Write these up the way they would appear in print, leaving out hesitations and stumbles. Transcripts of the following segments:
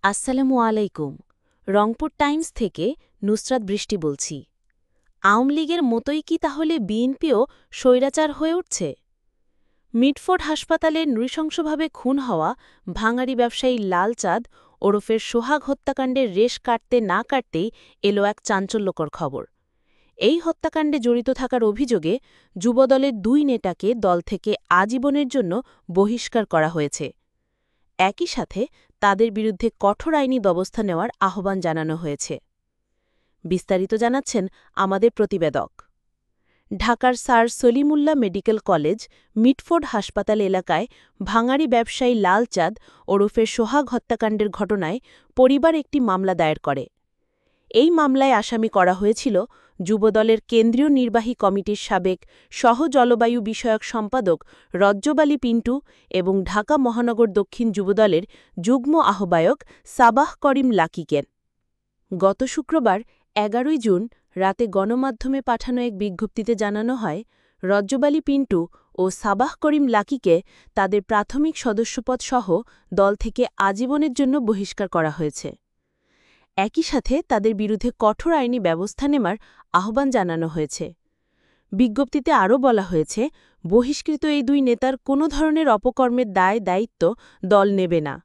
আসসালামু আলাইকুম। রংপুর টাইমস থেকে নুসরাত বৃষ্টি বলছি। আওয়ামী লীগের মতোই কি তাহলে বিএনপিও স্বৈরাচার হয়ে উঠছে? মিটফোর্ড হাসপাতালে নৃশংসভাবে খুন হওয়া ভাঙাড়ি ব্যবসায়ী লাল চাঁদ ওরফের সোহাগ হত্যাকাণ্ডের রেশ কাটতে না কাটতেই এলো এক চাঞ্চল্যকর খবর। এই হত্যাকাণ্ডে জড়িত থাকার অভিযোগে যুবদলের ২ নেতাকে দল থেকে আজীবনের জন্য বহিষ্কার করা হয়েছে। একই সাথে তাদের বিরুদ্ধে কঠোর আইনি ব্যবস্থা নেওয়ার আহ্বান জানানো হয়েছে। বিস্তারিত জানাচ্ছেন আমাদের প্রতিবেদক। ঢাকার sir Salimullah medical college Mitford হাসপাতাল এলাকায় ভাঙাড়ি ব্যবসায়ী লাল চাঁদ ওরফে সোহাগ হত্যাকাণ্ডের ঘটনায় পরিবার একটি মামলা দায়ের করে। এই মামলায় আসামি করা হয়েছিল যুবদলের কেন্দ্রীয় নির্বাহী কমিটির সাবেক সহ জলবায়ু বিষয়ক সম্পাদক রজ্জব আলী পিন্টু এবং ঢাকা মহানগর দক্ষিণ যুবদলের যুগ্ম আহ্বায়ক সাবাহ করিম লাকিকে। গত শুক্রবার ১১ জুন রাতে গণমাধ্যমে পাঠানো এক বিজ্ঞপ্তিতে জানানো হয়, রজ্জব আলী পিন্টু ও সাবাহ করিম লাকিকে তাদের প্রাথমিক সদস্যপদ সহ দল থেকে আজীবনের জন্য বহিষ্কার করা হয়েছে। একই সাথে তাদের বিরুদ্ধে কঠোর আইনি ব্যবস্থা নেওয়ার আহ্বান জানানো হয়েছে। বিজ্ঞপ্তিতে আরও বলা হয়েছে, বহিষ্কৃত এই ২ নেতার কোনো ধরনের অপকর্মের দায়-দায়িত্ব দল নেবে না।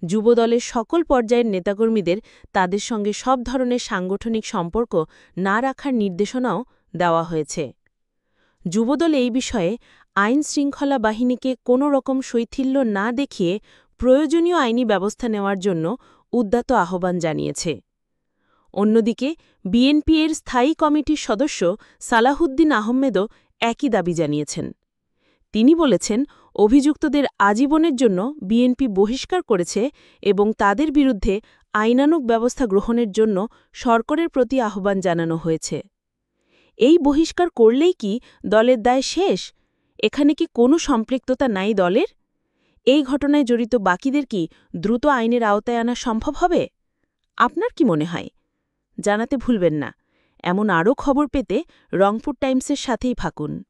যুবদলের সকল পর্যায়ের নেতাকর্মীদের তাদের সঙ্গে সব ধরনের সাংগঠনিক সম্পর্ক না রাখার নির্দেশনাও দেওয়া হয়েছে। যুবদল এই বিষয়ে আইন-শৃঙ্খলা বাহিনীকে কোনো রকম শৈথিল্য না দেখিয়ে প্রয়োজনীয় আইনি ব্যবস্থা নেওয়ার জন্য উদ্যত আহ্বান জানিয়েছে। অন্যদিকে বিএনপি-এর স্থায়ী কমিটির সদস্য সালাহুদ্দিন আহমেদও একই দাবি জানিয়েছেন। তিনি বলেছেন, অভিযুক্তদের আজীবনের জন্য বিএনপি বহিষ্কার করেছে এবং তাদের বিরুদ্ধে আইনানুগ ব্যবস্থা গ্রহণের জন্য সরকারের প্রতি আহ্বান জানানো হয়েছে। এই বহিষ্কার করলেই কি দলের দায় শেষ? এখানে কি কোনো সম্পৃক্ততা নাই দলের? এই ঘটনায় জড়িত বাকিদের কি দ্রুত আইনের আওতায় আনা সম্ভব হবে? আপনার কি মনে হয়? জানাতে ভুলবেন না। এমন আরও খবর পেতে রংপুর টাইমসের সাথেই থাকুন।